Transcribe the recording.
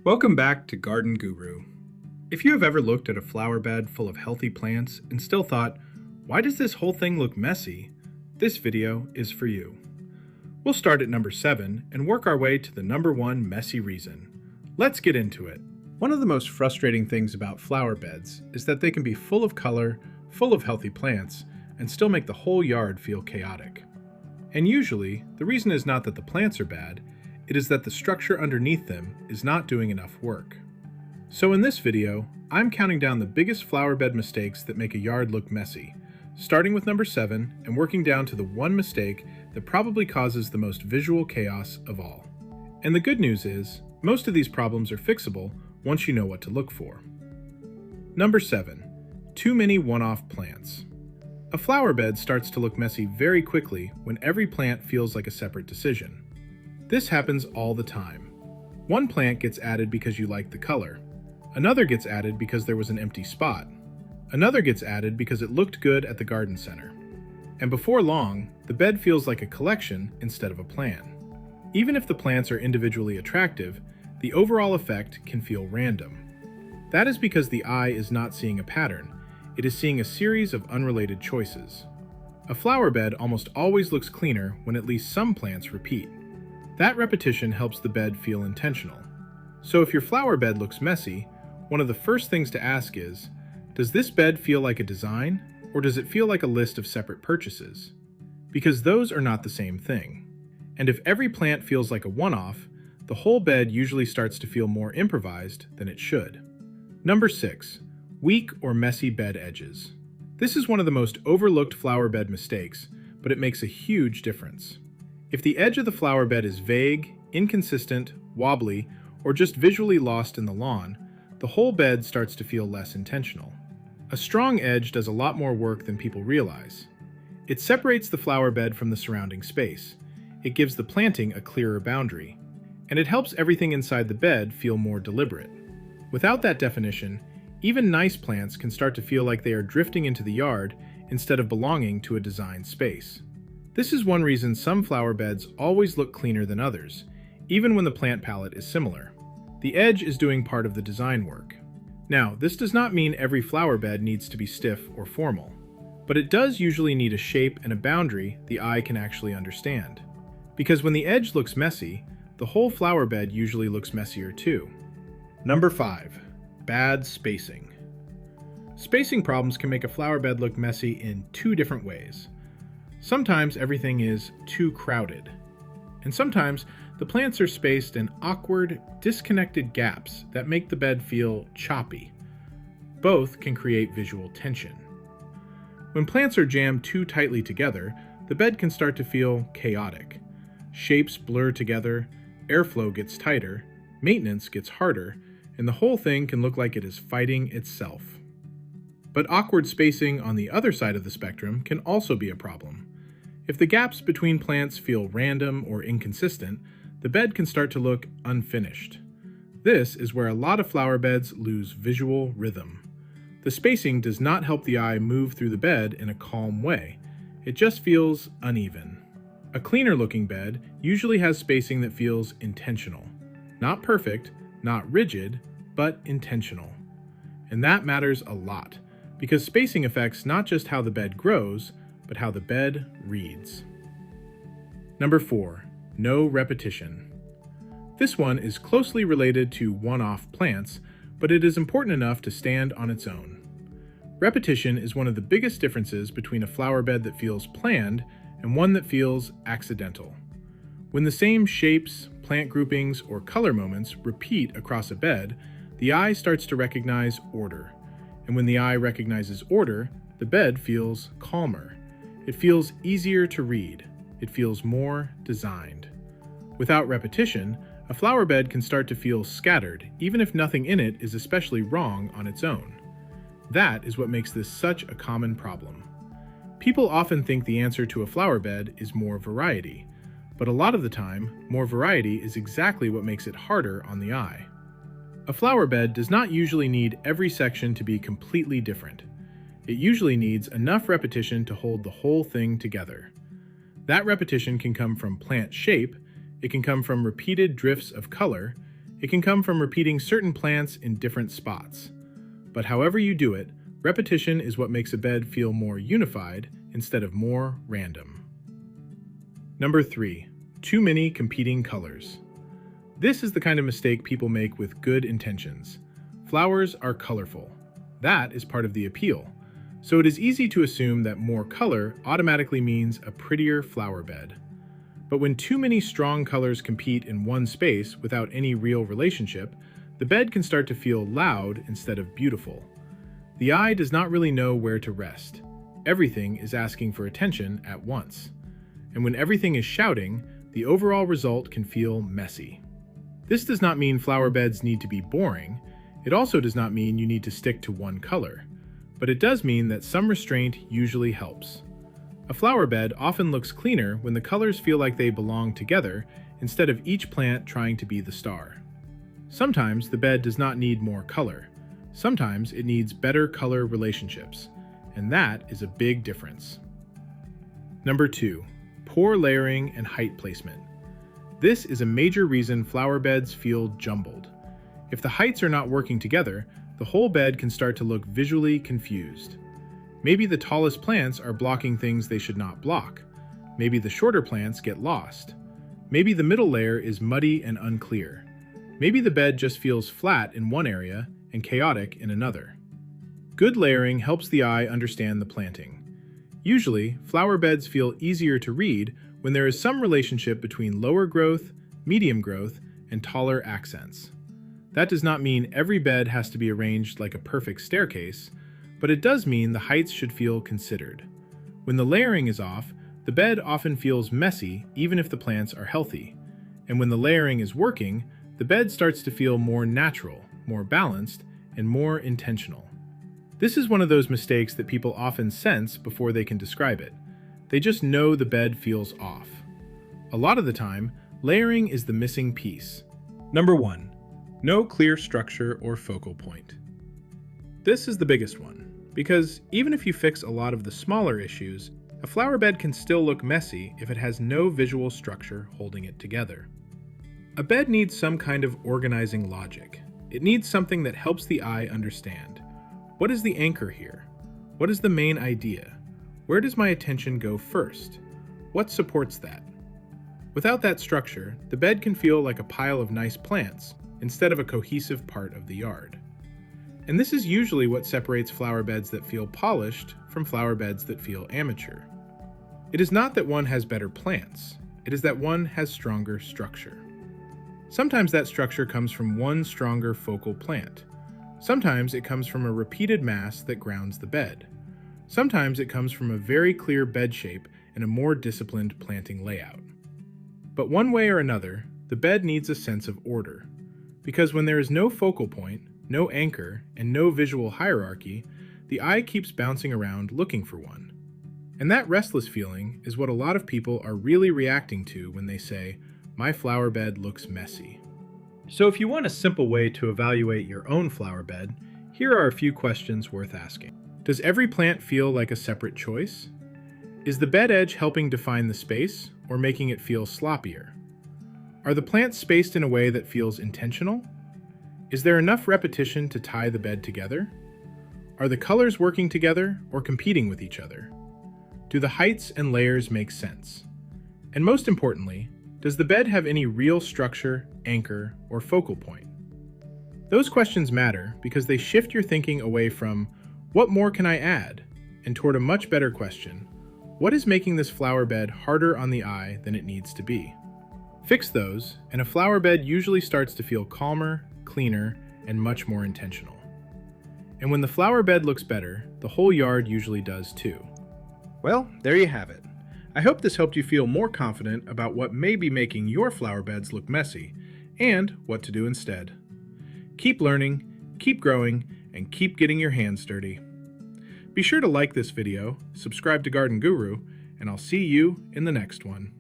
Welcome back to Garden Guru. If you have ever looked at a flower bed full of healthy plants and still thought, why does this whole thing look messy? This video is for you. We'll start at number 7 and work our way to the number 1 messy reason. Let's get into it. One of the most frustrating things about flower beds is that they can be full of color, full of healthy plants, and still make the whole yard feel chaotic. And usually, the reason is not that the plants are bad, it is that the structure underneath them is not doing enough work. So in this video, I'm counting down the biggest flower bed mistakes that make a yard look messy, starting with number 7 and working down to the one mistake that probably causes the most visual chaos of all. And the good news is, most of these problems are fixable once you know what to look for. Number 7. Too many one-off plants. A flower bed starts to look messy very quickly when every plant feels like a separate decision. This happens all the time. One plant gets added because you like the color. Another gets added because there was an empty spot. Another gets added because it looked good at the garden center. And before long, the bed feels like a collection instead of a plan. Even if the plants are individually attractive, the overall effect can feel random. That is because the eye is not seeing a pattern, it is seeing a series of unrelated choices. A flower bed almost always looks cleaner when at least some plants repeat. That repetition helps the bed feel intentional. So if your flower bed looks messy, one of the first things to ask is, does this bed feel like a design, or does it feel like a list of separate purchases? Because those are not the same thing. And if every plant feels like a one-off, the whole bed usually starts to feel more improvised than it should. Number 6. Weak or messy bed edges. This is one of the most overlooked flower bed mistakes, but it makes a huge difference. If the edge of the flower bed is vague, inconsistent, wobbly, or just visually lost in the lawn, the whole bed starts to feel less intentional. A strong edge does a lot more work than people realize. It separates the flower bed from the surrounding space. It gives the planting a clearer boundary, and it helps everything inside the bed feel more deliberate. Without that definition, even nice plants can start to feel like they are drifting into the yard instead of belonging to a designed space. This is one reason some flower beds always look cleaner than others, even when the plant palette is similar. The edge is doing part of the design work. Now, this does not mean every flower bed needs to be stiff or formal, but it does usually need a shape and a boundary the eye can actually understand. Because when the edge looks messy, the whole flower bed usually looks messier too. Number 5. Bad spacing. Spacing problems can make a flower bed look messy in 2 different ways. Sometimes everything is too crowded, and sometimes the plants are spaced in awkward, disconnected gaps that make the bed feel choppy. Both can create visual tension. When plants are jammed too tightly together, the bed can start to feel chaotic. Shapes blur together, airflow gets tighter, maintenance gets harder, and the whole thing can look like it is fighting itself. But awkward spacing on the other side of the spectrum can also be a problem. If the gaps between plants feel random or inconsistent, the bed can start to look unfinished. This is where a lot of flower beds lose visual rhythm. The spacing does not help the eye move through the bed in a calm way. It just feels uneven. A cleaner looking bed usually has spacing that feels intentional. Not perfect, not rigid, but intentional. And that matters a lot, because spacing affects not just how the bed grows, but how the bed reads. Number 4. No repetition. This one is closely related to one-off plants, but it is important enough to stand on its own. Repetition is one of the biggest differences between a flower bed that feels planned and one that feels accidental. When the same shapes, plant groupings, or color moments repeat across a bed, the eye starts to recognize order. And when the eye recognizes order, the bed feels calmer. It feels easier to read. It feels more designed. Without repetition, a flower bed can start to feel scattered, even if nothing in it is especially wrong on its own. That is what makes this such a common problem. People often think the answer to a flower bed is more variety, but a lot of the time, more variety is exactly what makes it harder on the eye. A flower bed does not usually need every section to be completely different. It usually needs enough repetition to hold the whole thing together. That repetition can come from plant shape, it can come from repeated drifts of color, It can come from repeating certain plants in different spots. But however you do it, repetition is what makes a bed feel more unified instead of more random. Number 3. Too many competing colors. This is the kind of mistake people make with good intentions. Flowers are colorful. That is part of the appeal. So it is easy to assume that more color automatically means a prettier flower bed. But when too many strong colors compete in one space without any real relationship, the bed can start to feel loud instead of beautiful. The eye does not really know where to rest. Everything is asking for attention at once. And when everything is shouting, the overall result can feel messy. This does not mean flower beds need to be boring. It also does not mean you need to stick to one color. But it does mean that some restraint usually helps. A flower bed often looks cleaner when the colors feel like they belong together instead of each plant trying to be the star. Sometimes the bed does not need more color. Sometimes it needs better color relationships, and that is a big difference. Number 2. Poor layering and height placement. This is a major reason flower beds feel jumbled. If the heights are not working together, the whole bed can start to look visually confused. Maybe the tallest plants are blocking things they should not block. Maybe the shorter plants get lost. Maybe the middle layer is muddy and unclear. Maybe the bed just feels flat in one area and chaotic in another. Good layering helps the eye understand the planting. Usually, flower beds feel easier to read when there is some relationship between lower growth, medium growth, and taller accents. That does not mean every bed has to be arranged like a perfect staircase, but it does mean the heights should feel considered. When the layering is off, the bed often feels messy even if the plants are healthy. And when the layering is working, the bed starts to feel more natural, more balanced, and more intentional. This is one of those mistakes that people often sense before they can describe it. They just know the bed feels off. A lot of the time, layering is the missing piece. Number 1. No clear structure or focal point. This is the biggest one, because even if you fix a lot of the smaller issues, a flower bed can still look messy if it has no visual structure holding it together. A bed needs some kind of organizing logic. It needs something that helps the eye understand. What is the anchor here? What is the main idea? Where does my attention go first? What supports that? Without that structure, the bed can feel like a pile of nice plants instead of a cohesive part of the yard. And this is usually what separates flower beds that feel polished from flower beds that feel amateur. It is not that one has better plants, it is that one has stronger structure. Sometimes that structure comes from one stronger focal plant. Sometimes it comes from a repeated mass that grounds the bed. Sometimes it comes from a very clear bed shape and a more disciplined planting layout. But one way or another, the bed needs a sense of order. Because when there is no focal point, no anchor, and no visual hierarchy, the eye keeps bouncing around looking for one. And that restless feeling is what a lot of people are really reacting to when they say, "My flower bed looks messy." So if you want a simple way to evaluate your own flower bed, here are a few questions worth asking. Does every plant feel like a separate choice? Is the bed edge helping define the space or making it feel sloppier? Are the plants spaced in a way that feels intentional? Is there enough repetition to tie the bed together? Are the colors working together or competing with each other? Do the heights and layers make sense? And most importantly, does the bed have any real structure, anchor, or focal point? Those questions matter because they shift your thinking away from, "What more can I add?" and toward a much better question, "What is making this flower bed harder on the eye than it needs to be?" Fix those, and a flower bed usually starts to feel calmer, cleaner, and much more intentional. And when the flower bed looks better, the whole yard usually does too. Well, there you have it. I hope this helped you feel more confident about what may be making your flower beds look messy, and what to do instead. Keep learning, keep growing, and keep getting your hands dirty. Be sure to like this video, subscribe to Garden Guru, and I'll see you in the next one.